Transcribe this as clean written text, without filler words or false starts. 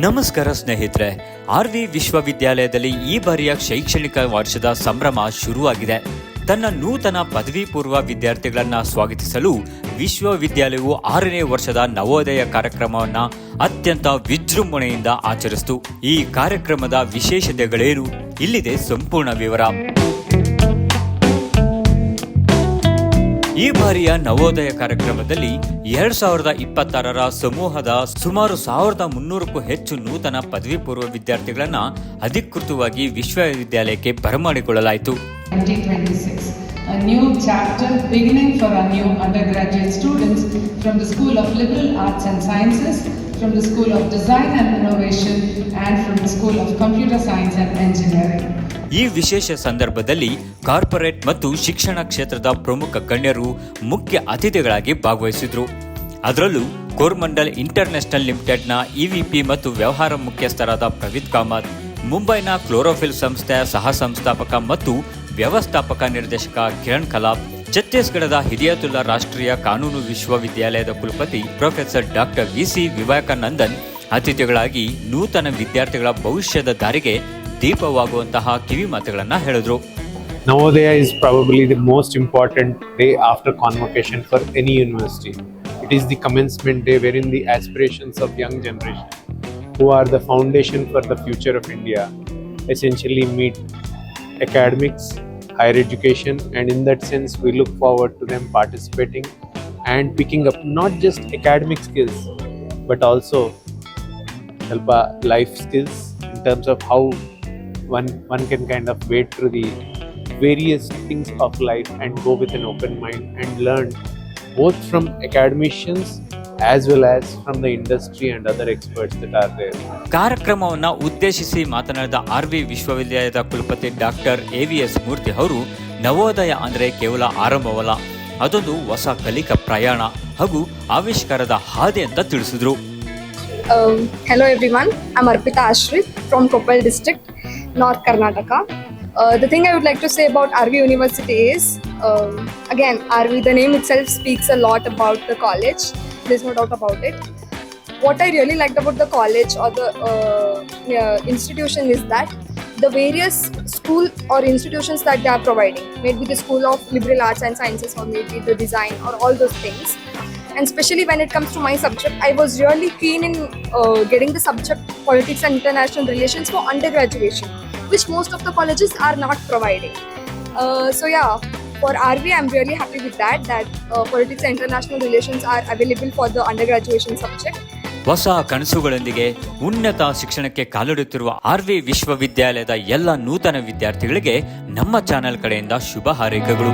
ನಮಸ್ಕಾರ ಸ್ನೇಹಿತರೆ, ಆರ್ವಿ ವಿಶ್ವವಿದ್ಯಾಲಯದಲ್ಲಿ ಈ ಬಾರಿಯ ಶೈಕ್ಷಣಿಕ ವರ್ಷದ ಸಂಭ್ರಮ ಶುರುವಾಗಿದೆ. ತನ್ನ ನೂತನ ಪದವಿ ಪೂರ್ವ ವಿದ್ಯಾರ್ಥಿಗಳನ್ನ ಸ್ವಾಗತಿಸಲು ವಿಶ್ವವಿದ್ಯಾಲಯವು 6ನೇ ವರ್ಷದ ನವೋದಯ ಕಾರ್ಯಕ್ರಮವನ್ನು ಅತ್ಯಂತ ವಿಜೃಂಭಣೆಯಿಂದ ಆಚರಿಸಿತು. ಈ ಕಾರ್ಯಕ್ರಮದ ವಿಶೇಷತೆಗಳೇನು? ಇಲ್ಲಿದೆ ಸಂಪೂರ್ಣ ವಿವರ. ಈ ಬಾರಿಯ ನವೋದಯ ಕಾರ್ಯಕ್ರಮದಲ್ಲಿ 2026ರ ಸಮೂಹದ ಸುಮಾರು 1300ಕ್ಕೂ ಹೆಚ್ಚು ನೂತನ ಪದವಿ ಪೂರ್ವ ವಿದ್ಯಾರ್ಥಿಗಳನ್ನ ಅಧಿಕೃತವಾಗಿ ವಿಶ್ವವಿದ್ಯಾಲಯಕ್ಕೆ ಬರಮಾಡಿಕೊಳ್ಳಲಾಯಿತು. 2026, a new chapter beginning for our new undergraduate students from the School of Liberal Arts and Sciences, from the School of Design and Innovation, and from the School of Computer Science and Engineering. ಈ ವಿಶೇಷ ಸಂದರ್ಭದಲ್ಲಿ corporate ಮತ್ತು ಶಿಕ್ಷಣ ಕ್ಷೇತ್ರದ ಪ್ರಮುಖ ಗಣ್ಯರು ಮುಖ್ಯ ಅತಿಥಿಗಳಾಗಿ ಭಾಗವಹಿಸಿದ್ರು. ಅದರಲ್ಲೂ ಕೋರ್ಮಂಡಲ್ ಇಂಟರ್ನ್ಯಾಷನಲ್ ಲಿಮಿಟೆಡ್ನ ಇವಿಪಿ ಮತ್ತು ವ್ಯವಹಾರ ಮುಖ್ಯಸ್ಥರಾದ ಪ್ರವೀತ್ ಕಾಮತ್, ಮುಂಬೈನ ಕ್ಲೋರೋಫಿಲ್ ಸಂಸ್ಥೆಯ ಸಹ ಸಂಸ್ಥಾಪಕ ಮತ್ತು ವ್ಯವಸ್ಥಾಪಕ ನಿರ್ದೇಶಕ ಕಿರಣ್ ಕಲಾಪ್, ಛತ್ತೀಸ್ಗಢದ ಹಿರಿಯತುಲ್ಲಾ ರಾಷ್ಟ್ರೀಯ ಕಾನೂನು ವಿಶ್ವವಿದ್ಯಾಲಯದ ಕುಲಪತಿ ಪ್ರೊಫೆಸರ್ ಡಾಕ್ಟರ್ ವಿ.ಸಿ. ವಿವೇಕಾನಂದನ್ ಅತಿಥಿಗಳಾಗಿ ನೂತನ ವಿದ್ಯಾರ್ಥಿಗಳ ಭವಿಷ್ಯದ ದಾರಿಗೆ ದೀಪವಾಗುವಂತಹ ಕಿವಿ ಮಾತುಗಳನ್ನು ಹೇಳಿದ್ರು. Navodaya is probably the most important day after convocation for any university. It is the commencement day wherein the aspirations of young generation, who are the foundation for the future of India, essentially meet academics, higher education, and in that sense we look forward to them participating and picking up not just academic skills but also life skills in terms of how one can kind of wade through the various things of life and go with an open mind and learn both from academicians as well as from the industry and other experts that are there. ಕಾರ್ಯಕ್ರಮವನ್ನು ಉದ್ದೇಶಿಸಿ ಮಾತನಾಡಿದ R V ವಿಶ್ವವಿದ್ಯಾಲಯದ ಕುಲಪತಿ doctor ಎ.ವಿ.ಎಸ್. ಮೂರ್ತಿ ಅವರು, ನವೋದಯ ಅಂದರೆ ಕೇವಲ ಆರಂಭವಲ್ಲ, ಅದೊಂದು ಹೊಸ ಕಲಿಕಾ ಪ್ರಯಾಣ ಹಾಗೂ ಆವಿಷ್ಕಾರದ ಹಾದಿ ಅಂತ ತಿಳಿಸಿದ್ರು. Hello everyone, I'm Arpita Ashrit from Koppal district, North Karnataka. The thing I would like to say about RV University is, again, RV, the name itself speaks a lot about the college. There's no doubt about it. What I really liked about the college or the institution is that the various school or institutions that they are providing, maybe the School of Liberal Arts and Sciences or maybe the design or all those things. And especially when it comes to my subject, I was really keen in getting the subject Politics and International Relations for undergraduation, which most of the colleges are not providing. So yeah, for RV, I'm really happy with that Politics and International Relations are available for the undergraduation subject. ಹೊಸ ಕನಸುಗಳೊಂದಿಗೆ ಉನ್ನತ ಶಿಕ್ಷಣಕ್ಕೆ ಕಾಲಿಡುತ್ತಿರುವ R V ವಿಶ್ವವಿದ್ಯಾಲಯದ ಎಲ್ಲ ನೂತನ ವಿದ್ಯಾರ್ಥಿಗಳಿಗೆ ನಮ್ಮ channel ಕಡೆಯಿಂದ ಶುಭ ಹಾರೈಕೆಗಳು.